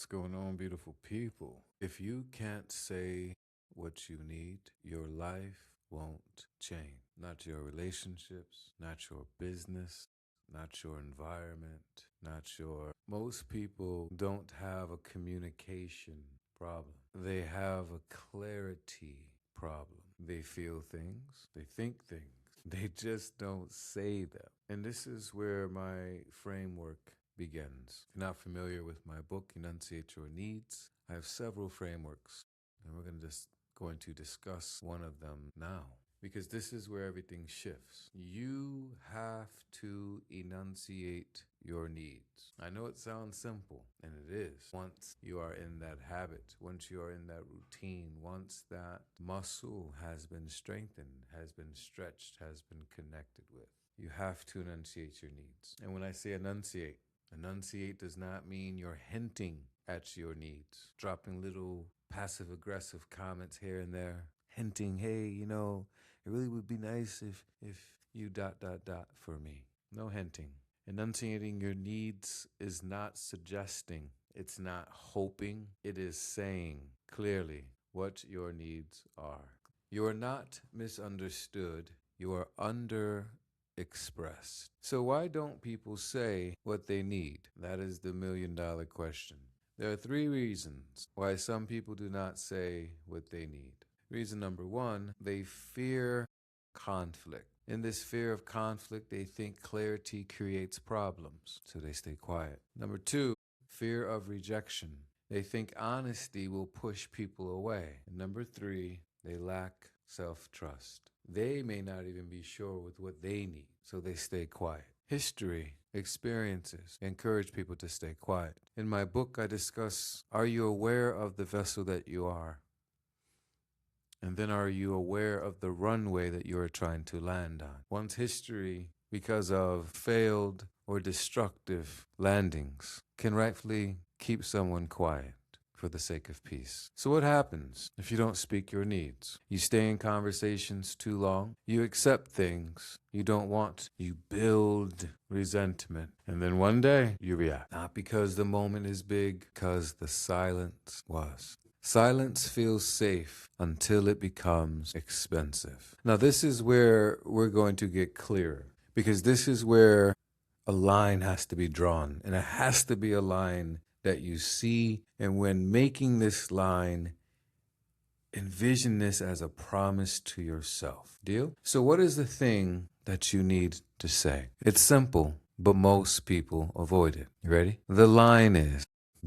What's going on, beautiful people? If you can't say what you need, your life won't change. Not your relationships, not your business, not your environment, not your. Most people don't have a communication problem, they have a clarity problem. They feel things, they think things, they just don't say them. And this is where my framework begins. If you're not familiar with my book, Enunciate Your Needs, I have several frameworks, and we're going to discuss one of them now. Because this is where everything shifts. You have to enunciate your needs. I know it sounds simple, and it is. Once you are in that habit, once you are in that routine, once that muscle has been strengthened, has been stretched, has been connected with, you have to enunciate your needs. And when I say enunciate does not mean you're hinting at your needs, dropping little passive aggressive comments here and there, hinting, hey, it really would be nice if you ... for me. No hinting. Enunciating your needs is not suggesting, it's not hoping, it is saying clearly what your needs are. You are not misunderstood, you are underexpressed. So why don't people say what they need? That is the $1,000,000 question. There are 3 reasons why some people do not say what they need. Reason number 1, they fear conflict. In this fear of conflict, they think clarity creates problems, so they stay quiet. Number 2, fear of rejection. They think honesty will push people away. And number 3, they lack self-trust. They may not even be sure with what they need, so they stay quiet. History, experiences encourage people to stay quiet. In my book, I discuss, are you aware of the vessel that you are? And then are you aware of the runway that you are trying to land on? One's history, because of failed or destructive landings, can rightfully keep someone quiet for the sake of peace. So what happens if you don't speak your needs? You stay in conversations too long. You accept things you don't want. You build resentment. And then one day you react. Not because the moment is big, because the silence was. Silence feels safe until it becomes expensive. Now, this is where we're going to get clearer, because this is where a line has to be drawn, and it has to be a line that you see. And when making this line, envision this as a promise to yourself. Deal? So what is the thing that you need to say? It's simple, but most people avoid it. You ready? The line is,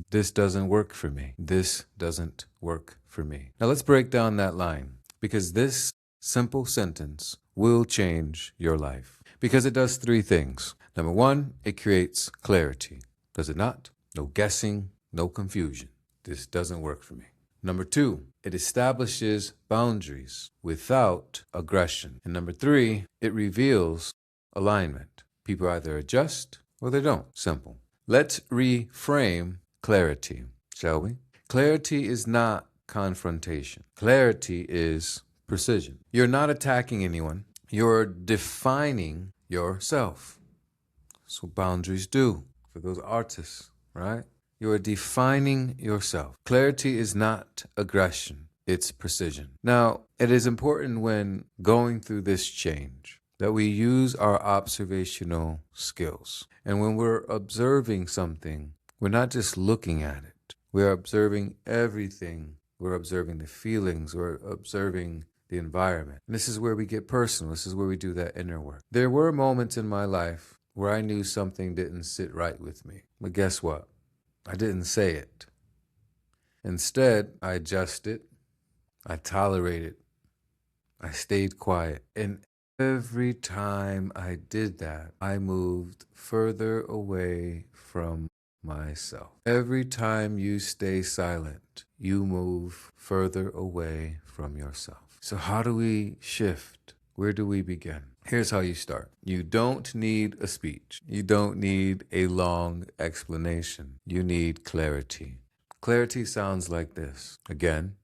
this doesn't work for me. This doesn't work for me. Now let's break down that line, because this simple sentence will change your life, because it does 3 things. Number 1, it creates clarity. Does it not? No guessing, no confusion. This doesn't work for me. Number 2, it establishes boundaries without aggression. And number 3, it reveals alignment. People either adjust or they don't. Simple. Let's reframe clarity, shall we? Clarity is not confrontation. Clarity is precision. You're not attacking anyone. You're defining yourself. That's what boundaries do for those artists, right? You are defining yourself. Clarity is not aggression, it's precision. Now, it is important when going through this change that we use our observational skills. And when we're observing something, we're not just looking at it. We're observing everything. We're observing the feelings. We're observing the environment. And this is where we get personal. This is where we do that inner work. There were moments in my life where I knew something didn't sit right with me. But guess what? I didn't say it. Instead, I adjusted. I tolerated. I stayed quiet. And every time I did that, I moved further away from myself. Every time you stay silent, you move further away from yourself. So how do we shift? Where do we begin? Here's how you start. You don't need a speech. You don't need a long explanation. You need clarity. Clarity sounds like this. Again,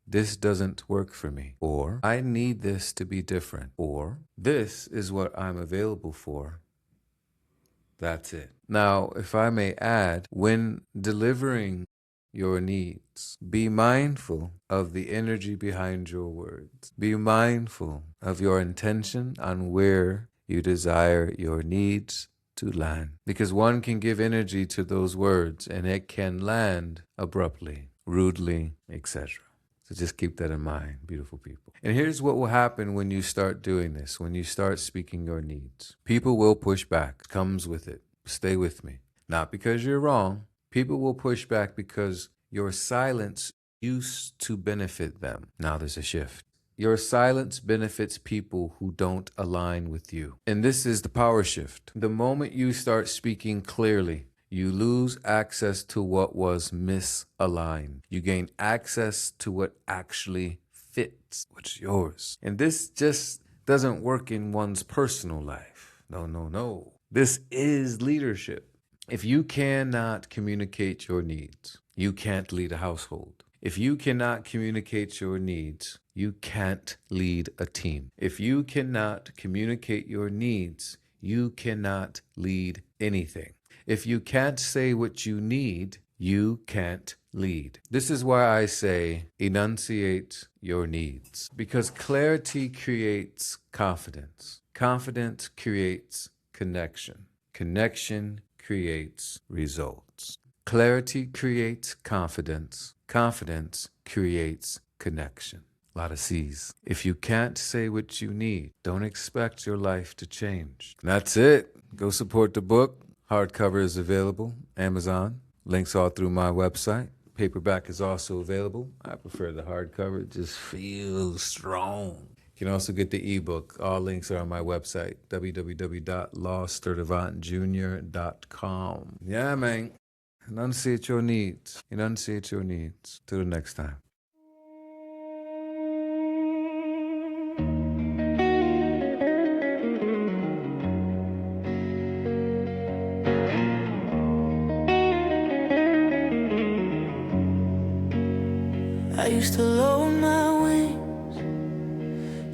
this doesn't work for me. Or, I need this to be different. Or, this is what I'm available for. That's it. Now, if I may add, when delivering your needs, be mindful of the energy behind your words. Be mindful of your intention on where you desire your needs to land. Because one can give energy to those words and it can land abruptly, rudely, etc. So just keep that in mind, beautiful people. And here's what will happen when you start doing this, when you start speaking your needs. People will push back. It comes with it. Stay with me. Not because you're wrong. People will push back because your silence used to benefit them. Now there's a shift. Your silence benefits people who don't align with you. And this is the power shift. The moment you start speaking clearly, you lose access to what was misaligned. You gain access to what actually fits, what's yours. And this just doesn't work in one's personal life. No, no, no. This is leadership. If you cannot communicate your needs, you can't lead a household. If you cannot communicate your needs, you can't lead a team. If you cannot communicate your needs, you cannot lead anything. If you can't say what you need, you can't lead. This is why I say enunciate your needs. Because clarity creates confidence. Confidence creates connection. Connection creates results. Clarity creates confidence. Confidence creates connection. A lot of C's. If you can't say what you need, don't expect your life to change. That's it. Go support the book. Hardcover is available, Amazon. Links all through my website. Paperback is also available. I prefer the hardcover. It just feels strong. You can also get the ebook. All links are on my website, www.lawsturdivantjr.com. Yeah, man. Enunciate your needs. Enunciate your needs. Till the next time. I used to lower my wings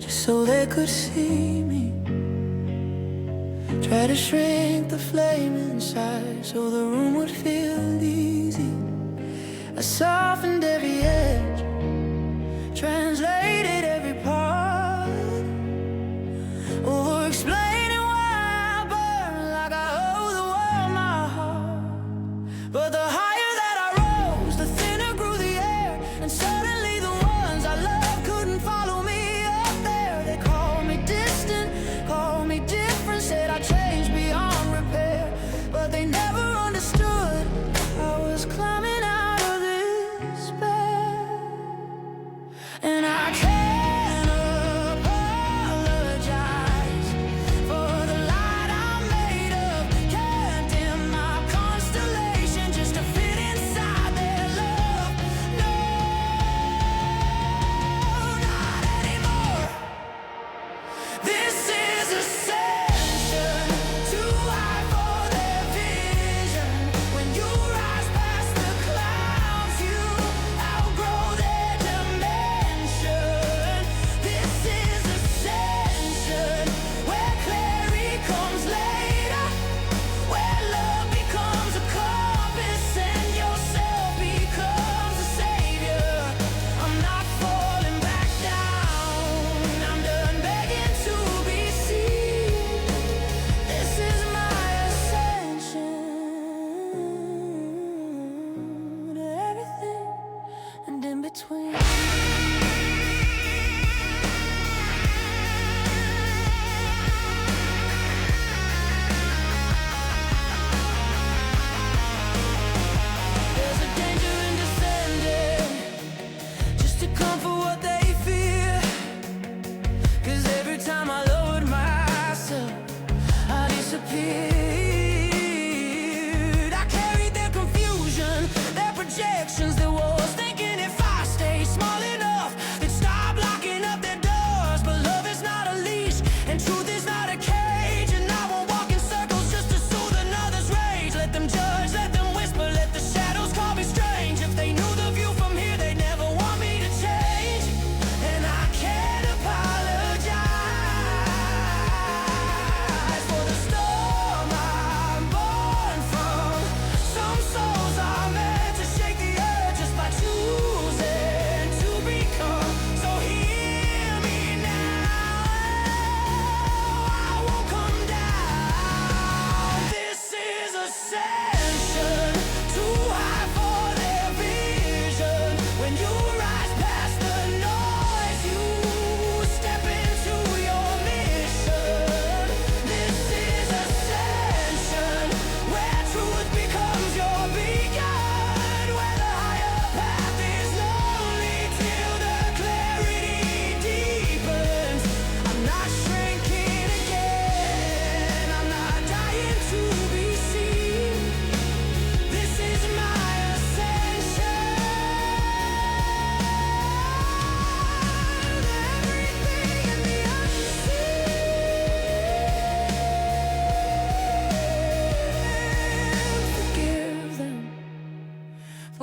just so they could see me. Try to shrink the flame inside so the room would feel easy. I softened every edge, translated every part, over-explaining why I burn like I owe the world my heart. But the higher that I rose, the thinner grew the air, and suddenly the ones I loved couldn't follow me up there. They called me distant, called me different, said I changed beyond repair, but they never understood I was climbing out of this.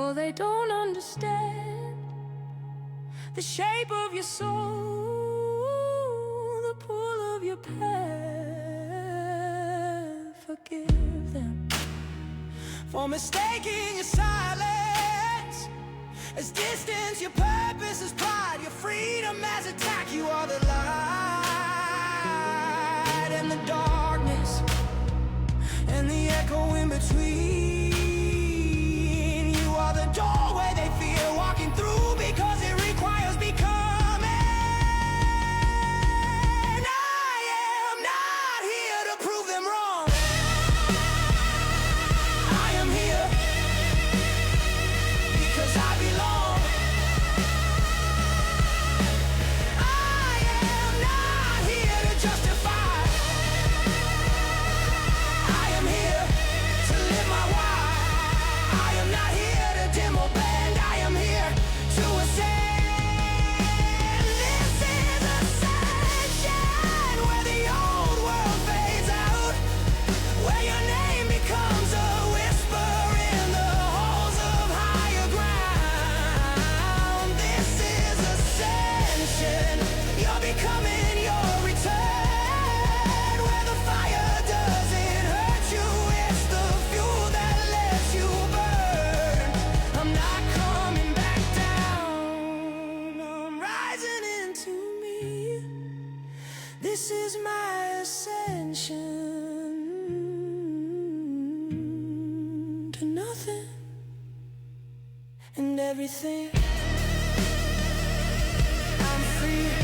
for they don't understand the shape of your soul, the pull of your path. Forgive them for mistaking your silence as distance, your purpose as pride, your freedom as attack. You are the light and the darkness and the echo in between. You are the doorway they fear walking through because it requires becoming. I am not here to prove them wrong. I am here because I belong. I am not here to justify. I am here to live my why. I am not here to dim or bend. I am here to ascend. This is ascension, where the old world fades out, where your name becomes a whisper in the halls of higher ground. This is ascension. You're becoming your return, where the fire doesn't hurt you, it's the fuel that lets you burn. I'm not coming back down, I'm rising into me. This is my ascension to nothing and everything. I'm free.